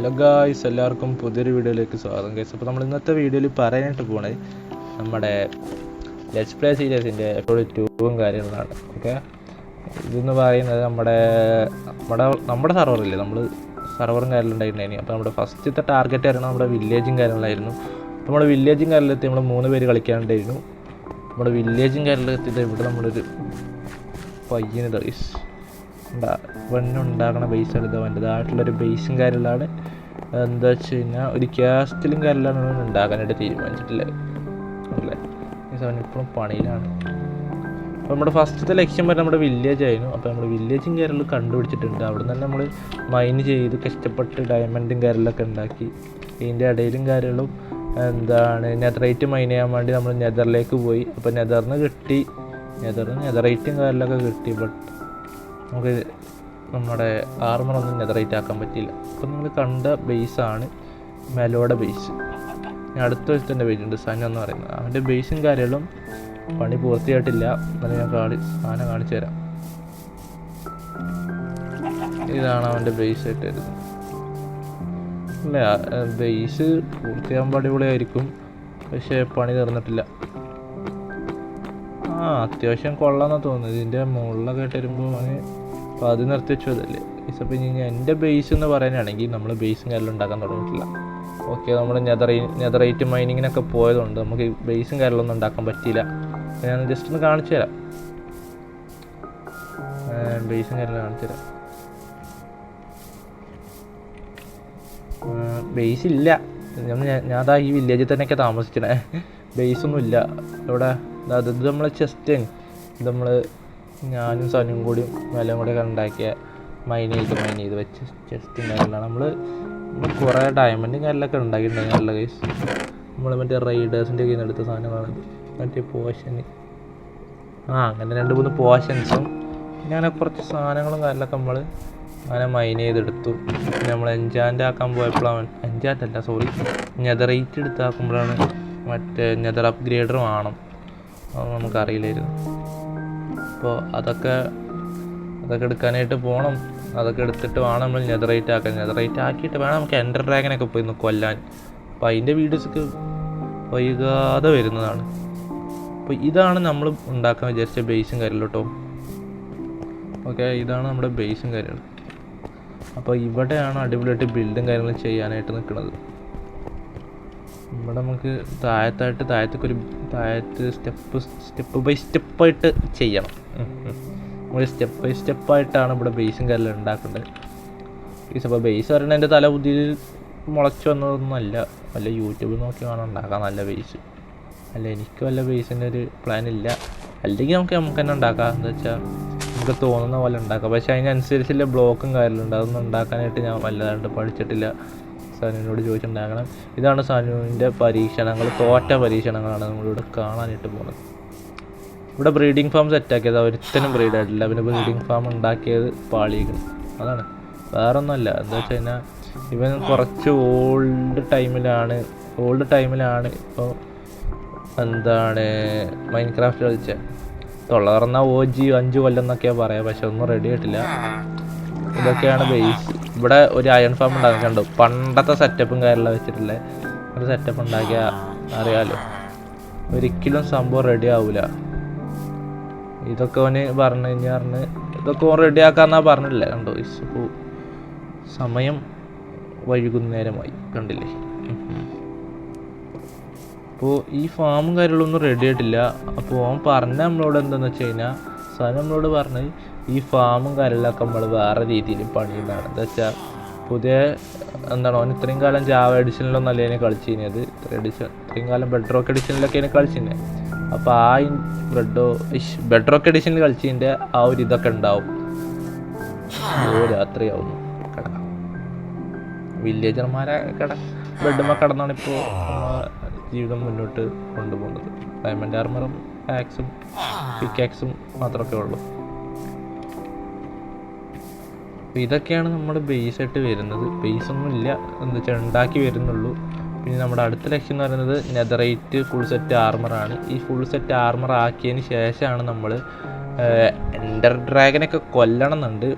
Hello guys, എല്ലാവർക്കും പുതിയൊരു വീഡിയോയിലേക്ക് സ്വാഗതം ഗൈസ്. അപ്പോൾ നമ്മൾ ഇന്നത്തെ വീഡിയോയിൽ പറയാനായിട്ട് പോണേ നമ്മുടെ ലെറ്റ്സ് പ്ലേ സീരീസിൻ്റെ എപ്പോഴും 2 കാര്യങ്ങളാണ്. ഓക്കെ, ഇതെന്ന് പറയുന്നത് നമ്മുടെ സർവറില്ലേ, നമ്മൾ സർവറും കാര്യങ്ങളുണ്ടായിട്ടുണ്ടായിരുന്നു. അപ്പോൾ നമ്മുടെ ഫസ്റ്റത്തെ ടാർഗറ്റ് ആയിരുന്നു നമ്മുടെ വില്ലേജും കാര്യങ്ങളായിരുന്നു. അപ്പോൾ നമ്മുടെ വില്ലേജും കാര്യത്തിലെത്തി നമ്മൾ 3 പേര് കളിക്കാനുണ്ടായിരുന്നു. നമ്മുടെ വില്ലേജും കാര്യത്തിലെത്തിയിട്ട് ഇവിടെ നമ്മളൊരു പയ്യന് ഗൈസ് ഉണ്ടാക്കണ ബേസാണ്. ഇത് അവൻ്റെതായിട്ടുള്ളൊരു ബേസും കാര്യങ്ങളാണ്. എന്താ വെച്ച് കഴിഞ്ഞാൽ ഒരു ക്യാസ്റ്റിലും കാര്യങ്ങളാണ് ഉണ്ടാക്കാനായിട്ട് തീരുമാനിച്ചിട്ടില്ല അല്ലേ. അവൻ ഇപ്പോഴും പണിയിലാണ്. അപ്പോൾ നമ്മുടെ ഫസ്റ്റത്തെ ലക്ഷ്യം വരെ നമ്മുടെ വില്ലേജ് ആയിരുന്നു. അപ്പോൾ നമ്മൾ വില്ലേജും കാര്യങ്ങളും കണ്ടുപിടിച്ചിട്ടുണ്ട്. അവിടെ നിന്ന് തന്നെ നമ്മൾ മൈൻ ചെയ്ത് കഷ്ടപ്പെട്ട് ഡയമണ്ടും കാര്യങ്ങളൊക്കെ ഉണ്ടാക്കി. ഇതിൻ്റെ ഇടയിലും കാര്യങ്ങളും നെതറൈറ്റ് മൈൻ ചെയ്യാൻ വേണ്ടി നമ്മൾ നെതറിലേക്ക് പോയി. അപ്പോൾ നെതറിന് കിട്ടി, നെതറൈറ്റും കാര്യങ്ങളൊക്കെ കിട്ടി. ബട്ട് നമുക്ക് നമ്മുടെ ആർമറൊന്നും നെതറൈറ്റ് ആക്കാൻ പറ്റിയില്ല. അപ്പോൾ നിങ്ങൾ കണ്ട ബേസാണ് മെലോയുടെ ബേസ്. അടുത്ത ദിവസത്തിൻ്റെ ബേസുണ്ട് സൻ എന്ന് പറയുന്നത്. അവൻ്റെ ബേസും കാര്യങ്ങളും പണി പൂർത്തിയായിട്ടില്ല. എന്നാലും ഞാൻ സാധനം കാണിച്ചു തരാം. ഇതാണ് അവൻ്റെ ബേസായിട്ട് വരുന്നത്. അല്ലേ, ബേസ് പൂർത്തിയാകുമ്പോൾ അടിപൊളിയായിരിക്കും, പക്ഷേ പണി തീർന്നിട്ടില്ല. അത്യാവശ്യം കൊള്ളാമെന്നാണ് തോന്നുന്നത്. ഇതിൻ്റെ മുകളിലൊക്കെ ആയിട്ട് വരുമ്പോൾ അവന് അപ്പോൾ അത് നിർത്തി വെച്ചതല്ലേ. അപ്പോൾ ഇനി എൻ്റെ ബേസ് എന്ന് പറയാനാണെങ്കിൽ നമ്മൾ ബേസും കാര്യങ്ങളും ഉണ്ടാക്കാൻ തുടങ്ങിയിട്ടില്ല. ഓക്കെ, നമ്മൾ നെതറൈറ്റ് മൈനിങ്ങിനൊക്കെ പോയതുകൊണ്ട് നമുക്ക് ബേസും കാര്യങ്ങളൊന്നും ഉണ്ടാക്കാൻ പറ്റിയില്ല. ഞാൻ ജസ്റ്റ് ഒന്ന് കാണിച്ചു തരാം. ബേസും കാര്യങ്ങളും കാണിച്ചു തരാം. ബേസ് ഇല്ല. ഞാൻ അതാ ഈ വില്ലേജിൽ തന്നെയൊക്കെ താമസിക്കണേ. ബേസൊന്നും ഇല്ല ഇവിടെ. അത് നമ്മളെ ചെസ്റ്റ് നമ്മൾ ഞാനും സനും കൂടിയും എല്ലാം കൂടെ ഉണ്ടാക്കിയ മൈൻ ചെയ്ത് വെച്ച് ചെസ്റ്റ് കാര്യങ്ങളാണ്. നമ്മൾ കുറേ ഡയമണ്ടും കാര്യങ്ങളൊക്കെ ഉണ്ടാക്കിയിട്ടുണ്ടായിരുന്നു. നല്ല കേസ് നമ്മൾ മറ്റേ റൈഡേഴ്സിൻ്റെ കയ്യിൽ നിന്ന് എടുത്ത സാധനങ്ങളാണ്. മറ്റേ പോഷൻ അങ്ങനെ 2-3 പോഷൻസും പിന്നെ അങ്ങനെ കുറച്ച് സാധനങ്ങളും കാര്യങ്ങളൊക്കെ നമ്മൾ അങ്ങനെ മൈൻ ചെയ്തെടുത്തു. പിന്നെ നമ്മൾ എൻജാൻ്റ് ആക്കാൻ പോയപ്പോഴാണ് നെതറൈറ്റ് എടുത്താക്കുമ്പോഴാണ് മറ്റേ നെതർ അപ്ഗ്രേഡർ വേണം. അത് നമുക്കറിയില്ലായിരുന്നു. അപ്പോൾ അതൊക്കെ എടുക്കാനായിട്ട് പോകണം. അതൊക്കെ എടുത്തിട്ട് വേണം നമ്മൾ നെതറൈറ്റ് ആക്കിയിട്ട് വേണം നമുക്ക് എൻഡർ ഡ്രാഗനൊക്കെ പോയി കൊല്ലാൻ. അപ്പോൾ അതിൻ്റെ വീഡിയോസൊക്കെ വൈകാതെ വരുന്നതാണ്. അപ്പോൾ ഇതാണ് നമ്മൾ ഉണ്ടാക്കാൻ വിചാരിച്ച ബേസും കാര്യങ്ങളും കേട്ടോ. ഓക്കെ, ഇതാണ് നമ്മുടെ ബേസും കാര്യങ്ങൾ. അപ്പോൾ ഇവിടെയാണ് അടിപൊളിയായിട്ട് ബിൽഡും കാര്യങ്ങളും ചെയ്യാനായിട്ട് നിൽക്കുന്നത്. ഇവിടെ നമുക്ക് താഴത്ത് സ്റ്റെപ്പ് ബൈ സ്റ്റെപ്പായിട്ട് ചെയ്യണം. നമ്മൾ സ്റ്റെപ്പ് ബൈ സ്റ്റെപ്പായിട്ടാണ് ഇവിടെ ബേസും കാര്യങ്ങളും ഉണ്ടാക്കേണ്ടത്. അപ്പോൾ ബേസ് പറയുന്നത് എൻ്റെ തലബുദ്ധിയിൽ മുളച്ചു വന്നതൊന്നുമല്ല. വല്ല യൂട്യൂബിൽ നോക്കി വേണം ഉണ്ടാക്കാൻ നല്ല ബേസ്. അല്ല, എനിക്ക് വല്ല ബേസിൻ്റെ ഒരു പ്ലാൻ ഇല്ല. അല്ലെങ്കിൽ നമുക്ക് തന്നെ ഉണ്ടാക്കാം. എന്താ വെച്ചാൽ നമുക്ക് തോന്നുന്ന പോലെ ഉണ്ടാക്കാം. പക്ഷേ അതിനനുസരിച്ചുള്ള ബ്ലോക്കും കാര്യങ്ങളുണ്ട്. അതൊന്നും ഉണ്ടാക്കാനായിട്ട് ഞാൻ വല്ലതായിട്ട് പഠിച്ചിട്ടില്ല. സനുവിനോട് ചോദിച്ചുണ്ടാക്കണം. ഇതാണ് സനുവിൻ്റെ പരീക്ഷണങ്ങൾ, തോറ്റ പരീക്ഷണങ്ങളാണ് നമ്മളിവിടെ കാണാനായിട്ട് പോകുന്നത്. ഇവിടെ ബ്രീഡിംഗ് ഫാം സെറ്റാക്കിയത് ഒരുത്തനും ബ്രീഡായിട്ടില്ല. പിന്നെ ബ്രീഡിംഗ് ഫാം ഉണ്ടാക്കിയത് പാളിയിക്കണം. അതാണ്, വേറൊന്നുമല്ല. എന്താ വെച്ച് കഴിഞ്ഞാൽ ഇവൻ കുറച്ച് ഓൾഡ് ടൈമിലാണ് ഇപ്പോൾ മൈൻക്രാഫ്റ്റ് കളിച്ചത്. തൊള്ളറന്ന OG 5 കൊല്ലം എന്നൊക്കെയാണ് പറയാം. പക്ഷെ ഒന്നും റെഡി ആയിട്ടില്ല. ഇതൊക്കെയാണ് ബേസ്. ഇവിടെ ഒരു അയൺ ഫാം ഉണ്ടാക്കാൻ കണ്ടു. പണ്ടത്തെ സെറ്റപ്പും കാര്യമെല്ലാം വെച്ചിട്ടുള്ള ഒരു സെറ്റപ്പ് ഉണ്ടാക്കിയാൽ അറിയാമല്ലോ, ഒരിക്കലും സംഭവം റെഡി ആവില്ല. ഇതൊക്കെ അവന് ഇതൊക്കെ ഓൻ റെഡി ആക്കാന്നാ പറഞ്ഞില്ലേ. കണ്ടോ, ഇപ്പോൾ സമയം വൈകുന്നേരമായി കണ്ടില്ലേ. അപ്പോൾ ഈ ഫാമും കാര്യങ്ങളൊന്നും റെഡി ആയിട്ടില്ല. അപ്പോൾ അവൻ പറഞ്ഞ നമ്മളോട് എന്താണെന്ന് വെച്ച് കഴിഞ്ഞാൽ നമ്മളോട് പറഞ്ഞ് ഈ ഫാമും കാര്യങ്ങളൊക്കെ നമ്മൾ വേറെ രീതിയിൽ പണിയുന്നതാണ്. എന്താ വെച്ചാൽ പുതിയ അവൻ ഇത്രയും കാലം ജാവ എഡിഷനിലൊന്നും അല്ലേ അതിനെ കളിച്ചിരുന്നത്. ഇത്രയും കാലം ബെഡ്റോക്ക് എഡിഷനിലൊക്കെ അതിനെ കളിച്ചിരുന്നത്. അപ്പോൾ ആ ബെഡ്റോക്ക് എഡിഷനിൽ കളിച്ചതിൻ്റെ ആ ഒരു ഇതൊക്കെ ഉണ്ടാവും. രാത്രിയാവുന്നു കിടക്കാം. വില്ലേജർമാരെ ബെഡുമ്മ കിടന്നാണ് ഇപ്പോൾ ജീവിതം മുന്നോട്ട് കൊണ്ടുപോകുന്നത്. ഡയമണ്ട് ആർമറും ആക്സും പിക്കാക്സും മാത്രമൊക്കെ ഉള്ളൂ. അപ്പോൾ ഇതൊക്കെയാണ് നമ്മുടെ ബേസായിട്ട് വരുന്നത്. ബേസൊന്നും ഇല്ല, എന്താ വെച്ചാൽ ഉണ്ടാക്കി വരുന്നുള്ളൂ. പിന്നെ നമ്മുടെ അടുത്ത ലക്ഷ്യം എന്ന് പറയുന്നത് നെതറൈറ്റ് ഫുൾ സെറ്റ് ആർമറാണ്. ഈ ഫുൾ സെറ്റ് ആർമർ ആക്കിയതിന് ശേഷമാണ് നമ്മൾ എൻഡർ ഡ്രാഗനൊക്കെ കൊല്ലണം എന്നുണ്ട്.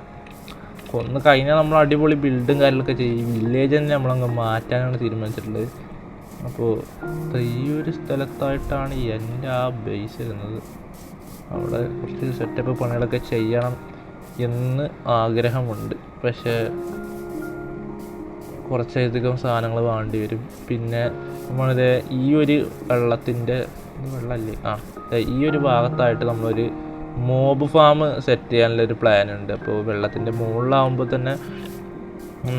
കൊന്ന് കഴിഞ്ഞാൽ നമ്മൾ അടിപൊളി ബിൽഡും കാര്യങ്ങളൊക്കെ ചെയ്യും. വില്ലേജ് തന്നെ നമ്മളങ്ങ് മാറ്റാനാണ് തീരുമാനിച്ചിട്ടുള്ളത്. അപ്പോൾ ഈ ഒരു സ്ഥലത്തായിട്ടാണ് എൻ്റെ ആ ബേസ് വരുന്നത്. അവിടെ കുറച്ച് സെറ്റപ്പ് പണികളൊക്കെ ചെയ്യണം എന്ന് ആഗ്രഹമുണ്ട്. പക്ഷേ കുറച്ചധികം സാധനങ്ങൾ വേണ്ടി വരും. പിന്നെ നമ്മളിത് ഈ ഒരു വെള്ളത്തിൻ്റെ വെള്ളമല്ലേ ഈ ഒരു ഭാഗത്തായിട്ട് നമ്മളൊരു മോബ് ഫാം സെറ്റ് ചെയ്യാനുള്ളൊരു പ്ലാൻ ഉണ്ട്. അപ്പോൾ വെള്ളത്തിൻ്റെ മുകളിലാവുമ്പോൾ തന്നെ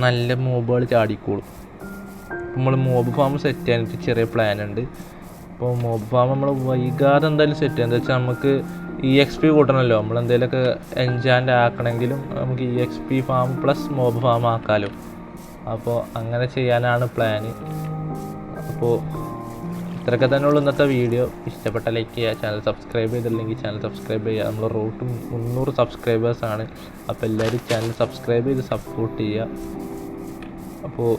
നല്ല മോബുകൾ ചാടിക്കോളും. നമ്മൾ മോബ് ഫാം സെറ്റ് ചെയ്യാനായിട്ട് ചെറിയ പ്ലാൻ ഉണ്ട്. അപ്പോൾ മോബ് ഫാം നമ്മൾ വൈകാതെ എന്തായാലും സെറ്റ് ചെയ്യാം. എന്താ വെച്ചാൽ നമുക്ക് EXP കൂട്ടണമല്ലോ. നമ്മളെന്തെങ്കിലുമൊക്കെ എൻജാൻഡ് ആക്കണമെങ്കിലും നമുക്ക് EXP farm plus mob farm ആക്കാമല്ലോ. അപ്പോൾ അങ്ങനെ ചെയ്യാനാണ് പ്ലാന്. അപ്പോൾ ഇത്രയൊക്കെ തന്നെ ഉള്ളൂ ഇന്നത്തെ വീഡിയോ. ഇഷ്ടപ്പെട്ട ലൈക്ക് ചെയ്യുക, ചാനൽ സബ്സ്ക്രൈബ് ചെയ്തില്ലെങ്കിൽ ചാനൽ സബ്സ്ക്രൈബ് ചെയ്യുക. നമ്മൾ റോഡ് 300 സബ്സ്ക്രൈബേഴ്സാണ്. അപ്പോൾ എല്ലാവരും ചാനൽ സബ്സ്ക്രൈബ് ചെയ്ത് സപ്പോർട്ട് ചെയ്യുക. അപ്പോൾ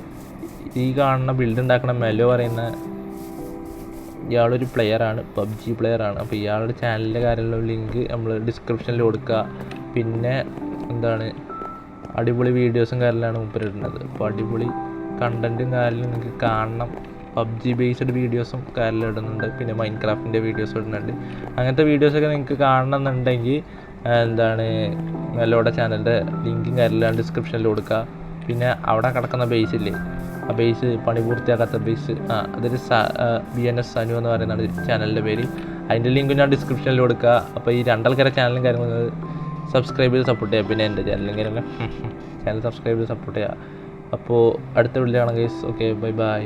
ഈ കാണുന്ന ബിൽഡ് ഉണ്ടാക്കുന്ന മെലോ പറയുന്ന ഇയാളൊരു പ്ലെയറാണ്, PUBG പ്ലെയറാണ്. അപ്പോൾ ഇയാളുടെ ചാനലിൻ്റെ കാര്യമുള്ള ലിങ്ക് നമ്മൾ ഡിസ്ക്രിപ്ഷനിൽ കൊടുക്കുക. പിന്നെ എന്താണ് അടിപൊളി വീഡിയോസും കാര്യങ്ങളാണ് മുമ്പിലിടുന്നത്. അപ്പോൾ അടിപൊളി കണ്ടൻറ്റും കാര്യങ്ങളും നിങ്ങൾക്ക് കാണണം. PUBG ബേസ്ഡ് വീഡിയോസും കാര്യമെല്ലാം ഇടുന്നുണ്ട്. പിന്നെ മൈൻക്രാഫ്റ്റിൻ്റെ വീഡിയോസ് ഇടുന്നുണ്ട്. അങ്ങനത്തെ വീഡിയോസൊക്കെ നിങ്ങൾക്ക് കാണണമെന്നുണ്ടെങ്കിൽ എന്താണ് മെലോയുടെ ചാനലിൻ്റെ ലിങ്കും കാര്യമെല്ലാം ഡിസ്ക്രിപ്ഷനിൽ കൊടുക്കുക. പിന്നെ അവിടെ കിടക്കുന്ന ബേസില്ലേ, ആ ബേസ് പണി പൂർത്തിയാക്കാത്ത ബേസ്, അതൊരു BNS സനു എന്ന് പറയുന്നതാണ് ചാനലിൻ്റെ പേര്. അതിൻ്റെ ലിങ്ക് ഞാൻ ഡിസ്ക്രിപ്ഷനിൽ കൊടുക്കുക. അപ്പോൾ ഈ രണ്ടാൾക്കാരെ ചാനലും കാര്യങ്ങളും സബ്സ്ക്രൈബ് ചെയ്ത് സപ്പോർട്ട് ചെയ്യുക. പിന്നെ എൻ്റെ ചാനലും കാര്യങ്ങളും ചാനൽ സബ്സ്ക്രൈബ് ചെയ്ത് സപ്പോർട്ട് ചെയ്യുക. അപ്പോൾ അടുത്ത വീഡിയോ കാണാം ഗൈസ്. Okay, bye bye.